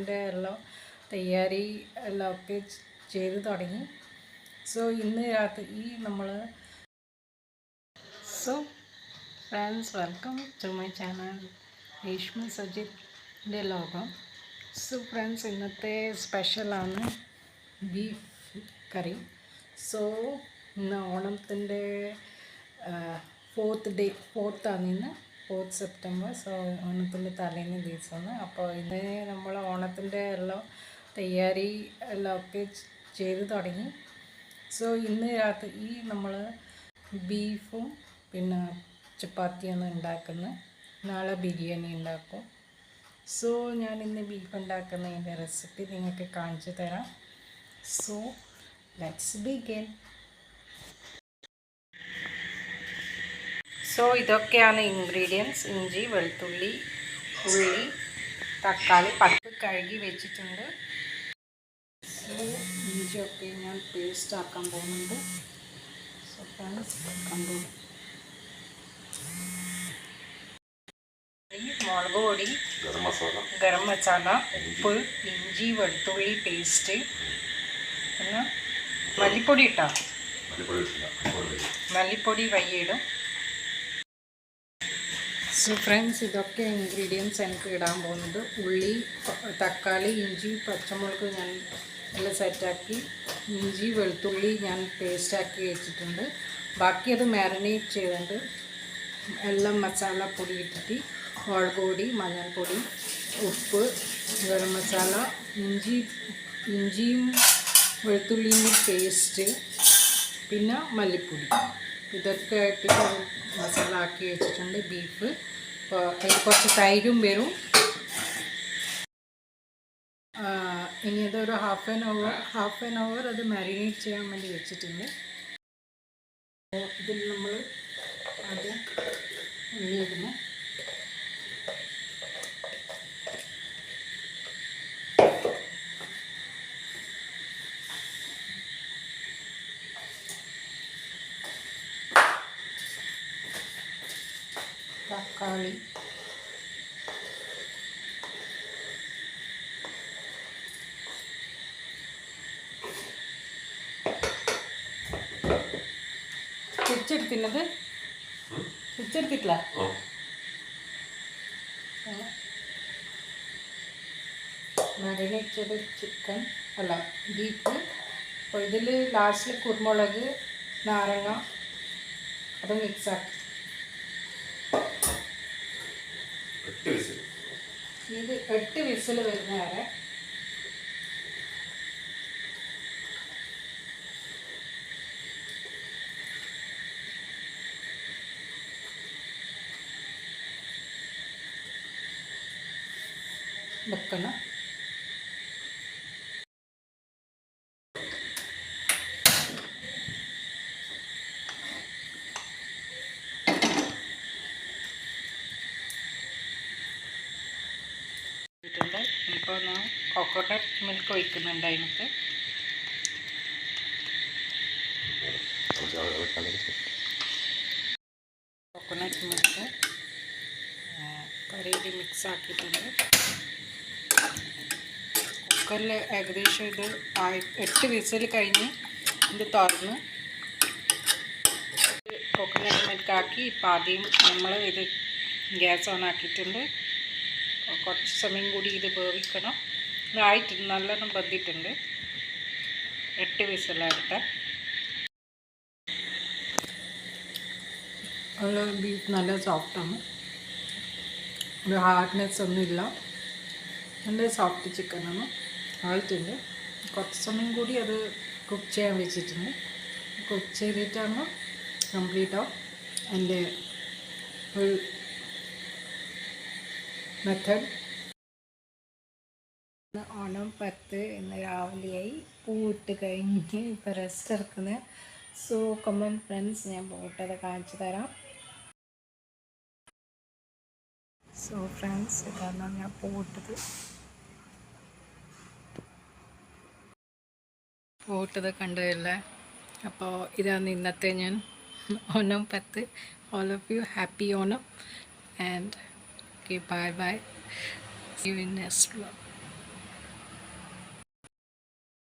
ഓണത്തിൻ്റെ എല്ലാം തയ്യാറി എല്ലാം ഒക്കെ ചെയ്ത് തുടങ്ങി. സോ ഇന്ന് രാത്രി നമ്മൾ friends welcome to my channel Reshma സജിത്തിൻ്റെ ലോകം. സോ ഫ്രണ്ട്സ് ഇന്നത്തെ സ്പെഷ്യലാണ് ബീഫ് കറി. സോ ഇന്ന് ഓണത്തിൻ്റെ 4th ഇന്ന് 4th സെപ്റ്റംബർ. സോ ഓണത്തിൻ്റെ തലേന്ന് ദിവസമാണ്. അപ്പോൾ ഇന്ന് നമ്മൾ ഓണത്തിൻ്റെ എല്ലാം തയ്യാറി എല്ലാം ഒക്കെ ചെയ്ത് തുടങ്ങി. സോ ഇന്ന് രാത്രി നമ്മൾ ബീഫും പിന്നെ ചപ്പാത്തിയാണ് ഉണ്ടാക്കുന്നത്. നാളെ ബിരിയാണി ഉണ്ടാക്കും. സോ ഞാൻ ഇന്ന് ബീഫ് ഉണ്ടാക്കുന്നതിൻ്റെ റെസിപ്പി നിങ്ങൾക്ക് കാണിച്ചു തരാം. So let's begin. സോ ഇതൊക്കെയാണ് ഇൻഗ്രീഡിയൻസ്: ഇഞ്ചി, വെളുത്തുള്ളി, ഉള്ളി, തക്കാളി, പത്ത് കഴുകി വെച്ചിട്ടുണ്ട്. സോ ഇഞ്ചിയൊക്കെ ഞാൻ പേസ്റ്റ് ആക്കാൻ പോകുന്നുണ്ട്. സോ ഫ്രണ്ട്സ് കണ്ടു. മുളക് പൊടി, ഗരം മസാല, ഉപ്പ്, ഇഞ്ചി വെളുത്തുള്ളി പേസ്റ്റ്, പിന്നെ മല്ലിപ്പൊടി ഇട്ടാ മല്ലിപ്പൊടി വൈകിടും. സോ ഫ്രണ്ട്സ് ഇതൊക്കെ ഇൻഗ്രീഡിയൻസ് എനിക്ക് ഇടാൻ പോകുന്നത്. ഉള്ളി, തക്കാളി, ഇഞ്ചി, പച്ചമുളക് ഞാൻ എല്ലാം സെറ്റാക്കി, ഇഞ്ചി വെളുത്തുള്ളി ഞാൻ പേസ്റ്റാക്കി വെച്ചിട്ടുണ്ട്. ബാക്കി അത് മാരിനേറ്റ് ചെയ്തിട്ടുണ്ട്. എല്ലാം മസാലപ്പൊടി ഇട്ടിട്ട് മുളക് പൊടി, മഞ്ഞൾപ്പൊടി, ഉപ്പ്, ഗരം മസാല, ഇഞ്ചിയും വെളുത്തുള്ളിയും പേസ്റ്റ്, പിന്നെ മല്ലിപ്പൊടി, ഇതൊക്കെ ഇട്ടിട്ട് മസാല ആക്കി വെച്ചിട്ടുണ്ട് ബീഫ്. അപ്പോൾ അതിൽ കുറച്ച് തൈരും വരും. ഇനി അതൊരു ഹാഫ് ആൻ അവർ അത് മാരിനേറ്റ് ചെയ്യാൻ വേണ്ടി വെച്ചിട്ടുണ്ട്. ഇതിൽ നമ്മൾ ആദ്യം ഉള്ളി ഇടുന്നു. തക്കാളി, തിരിച്ചെടുത്തില്ലത് തിരിച്ചെടുത്തിട്ടില്ല. മാരിനേറ്റ് ചെയ്ത ചിക്കൻ അല്ല ബീഫ്. അപ്പോൾ ഇതിൽ ലാസ്റ്റിൽ കുരുമുളക്, നാരങ്ങ അത് മിക്സാക്കി ഇത് 8 വിസിൽ വരുന്ന വരെ വെക്കണം. ഇപ്പോൾ ഞാൻ കോക്കോനട്ട് മിൽക്ക് ഒഴിക്കുന്നുണ്ട്. അതിനകത്ത് കോക്കോനട്ട് മിൽക്ക് കറിയിൽ മിക്സ് ആക്കിയിട്ടുണ്ട്. കുക്കറിൽ ഏകദേശം ഇത് 8 വിസിൽ കഴിഞ്ഞ് ഇത് തുറന്ന് കോക്കോനട്ട് മിൽക്ക് ആക്കി ഇപ്പം ആദ്യം നമ്മൾ ഇത് ഗ്യാസ് ഓൺ ആക്കിയിട്ടുണ്ട്. കുറച്ച് സമയം കൂടി ഇത് വേവിക്കണം. ഇതായിട്ടുണ്ട്, നല്ലോണം ബന്ധിട്ടുണ്ട്. 8 വിസിലെടുത്ത ബീഫ് നല്ല സോഫ്റ്റാണ്. ഒരു ഹാർഡ്നെസ് ഒന്നുമില്ല. നല്ല സോഫ്റ്റ് ചിക്കനാണ്. ആയിട്ടുണ്ട്. കുറച്ച് സമയം കൂടി അത് കുക്ക് ചെയ്യാൻ വെച്ചിട്ടുണ്ട്. കുക്ക് ചെയ്തിട്ടാണ് കംപ്ലീറ്റ് ആവും എൻ്റെ ഒരു മെത്തേഡ്. ഓണം 10 ഇന്ന് രാവിലെയായി. പൂവിട്ട് കഴിഞ്ഞ് ഇപ്പോൾ റെസ്റ്റ് എടുക്കുന്നത്. സോ കമൻ ഫ്രണ്ട്സ്, ഞാൻ പൂട്ടത് കാണിച്ചു തരാം. സോ ഫ്രണ്ട്സ് ഇതാണ് ഞാൻ പൂട്ടത് കണ്ടതല്ലേ. അപ്പോൾ ഇതാണ് ഇന്നത്തെ ഞാൻ Onam 10. All of you happy Onam and okay, bye. See you in next vlog.